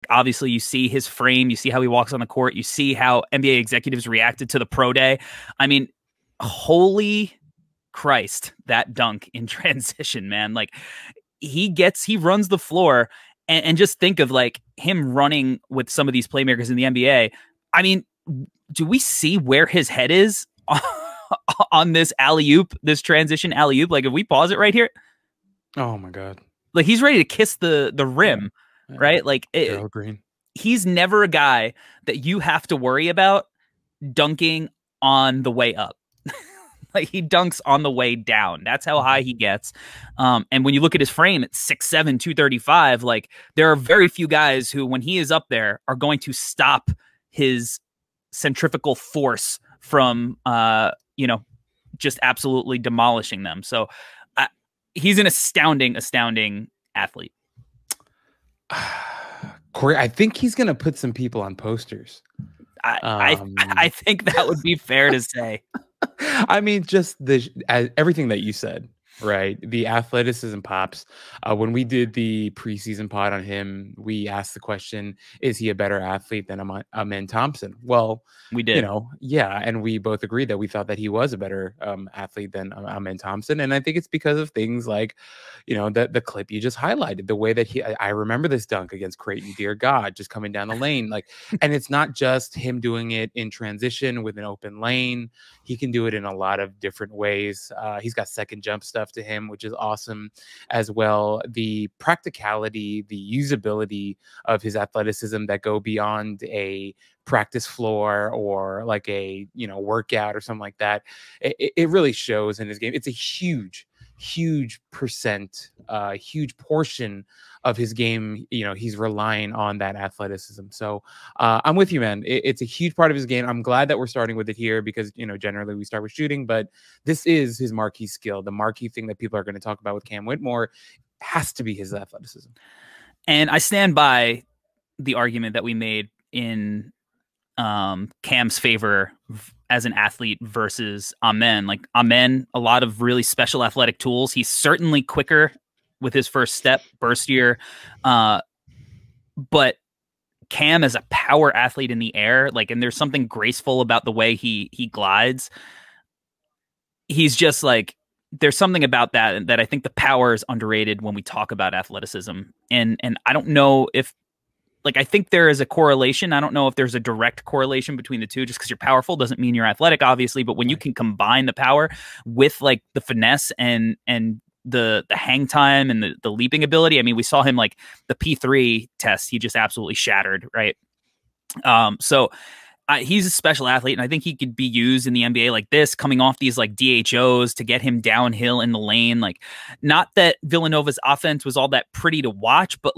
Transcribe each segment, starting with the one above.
Obviously, you see his frame, you see how he walks on the court, you see how NBA executives reacted to the pro day. I mean, holy Christ, that dunk in transition, man. Like he runs the floor, and just think of like him running with some of these playmakers in the NBA. I mean, do we see where his head is on this alley-oop, this transition alley-oop? Like if we pause it right here, oh my God, like he's ready to kiss the rim, yeah. right? Like Gerald Green. He's never a guy that you have to worry about dunking on the way up. Like he dunks on the way down. That's how high he gets. And when you look at his frame at 6'7", 235, like there are very few guys who, when he is up there, are going to stop his centrifugal force from, just absolutely demolishing them. So he's an astounding athlete. Corey, I think he's going to put some people on posters. I think that would be fair to say. I mean, just everything that you said, right? The athleticism pops. When we did the preseason pod on him, we asked the question, is he a better athlete than Amen Thompson? Well, we did. Yeah. And we both agreed that we thought that he was a better athlete than Amen Thompson. And I think it's because of things like, the clip you just highlighted, the way that I remember this dunk against Creighton, dear God, just coming down the lane. And it's not just him doing it in transition with an open lane. He can do it in a lot of different ways. He's got second jump stuff to him, which is awesome as well. The practicality, the usability of his athleticism that go beyond a practice floor or like a workout or something like that, it really shows in his game. It's a huge percent, huge portion of his game. He's relying on that athleticism. So I'm with you, man. It's a huge part of his game. I'm glad that we're starting with it here because generally we start with shooting, but this is his marquee skill. The marquee thing that people are going to talk about with Cam Whitmore has to be his athleticism. And I stand by the argument that we made in Cam's favor as an athlete versus Amen. Like Amen, a lot of really special athletic tools. He's certainly quicker with his first step, burstier. But Cam is a power athlete in the air, and there's something graceful about the way he glides. He's just like, there's something about that I think the power is underrated when we talk about athleticism. And I don't know if, I think there is a correlation. I don't know if there's a direct correlation between the two. Just because you're powerful doesn't mean you're athletic, obviously. But when you can combine the power with the finesse and the hang time and the leaping ability, I mean, we saw him the P3 test. He just absolutely shattered, right? So he's a special athlete, and I think he could be used in the NBA like this, coming off these DHOs to get him downhill in the lane. Not that Villanova's offense was all that pretty to watch, but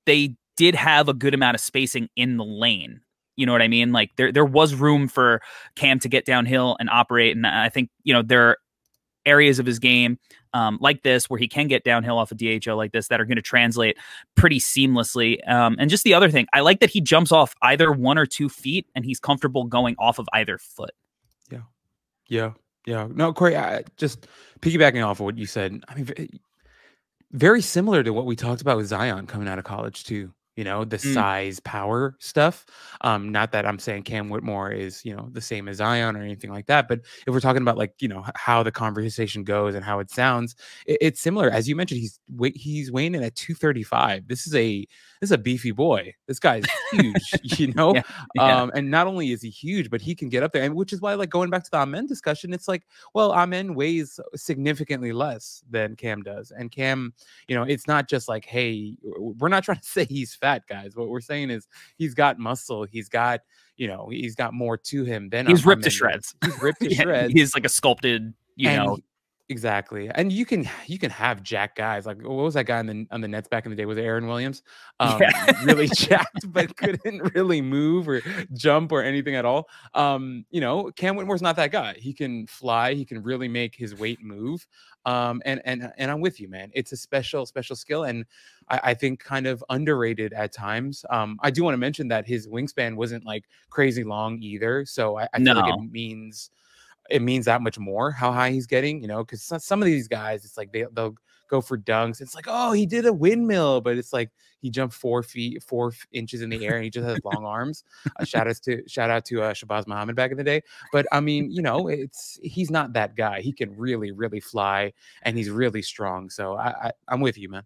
they did have a good amount of spacing in the lane. You know what I mean? There was room for Cam to get downhill and operate. And I think, there are areas of his game like this where he can get downhill off a DHO like this that are going to translate pretty seamlessly. And just the other thing, I like that he jumps off either 1 or 2 feet and he's comfortable going off of either foot. Yeah. No, Corey, just piggybacking off of what you said, I mean, very similar to what we talked about with Zion coming out of college too. The size, power stuff. Not that I'm saying Cam Whitmore is, the same as Zion or anything like that. But if we're talking about how the conversation goes and how it sounds, it's similar. As you mentioned, he's weighing in at 235. This is a beefy boy. This guy's huge, Yeah. And not only is he huge, but he can get up there. And which is why, going back to the Amen discussion, it's well, Amen weighs significantly less than Cam does. And Cam, it's not just hey, we're not trying to say he's fat, guys. What we're saying is he's got muscle. He's got, he's got more to him than he's ripped to shreds. He's ripped to shreds. He's like a sculpted, Exactly. And you can have jacked guys. What was that guy on the Nets back in the day? Was it Aaron Williams? Really jacked, but couldn't really move or jump or anything at all. Cam Whitmore's not that guy. He can fly. He can really make his weight move. And I'm with you, man. It's a special skill. And I think kind of underrated at times. I do want to mention that his wingspan wasn't crazy long either. So I feel like it means that much more how high he's getting, because some of these guys, it's they'll go for dunks. It's like, oh, he did a windmill, but it's like he jumped 4 feet, 4 inches in the air, and he just has long arms. Shout out to Shabazz Muhammad back in the day. But I mean, he's not that guy. He can really, really fly, and he's really strong. So I'm with you, man.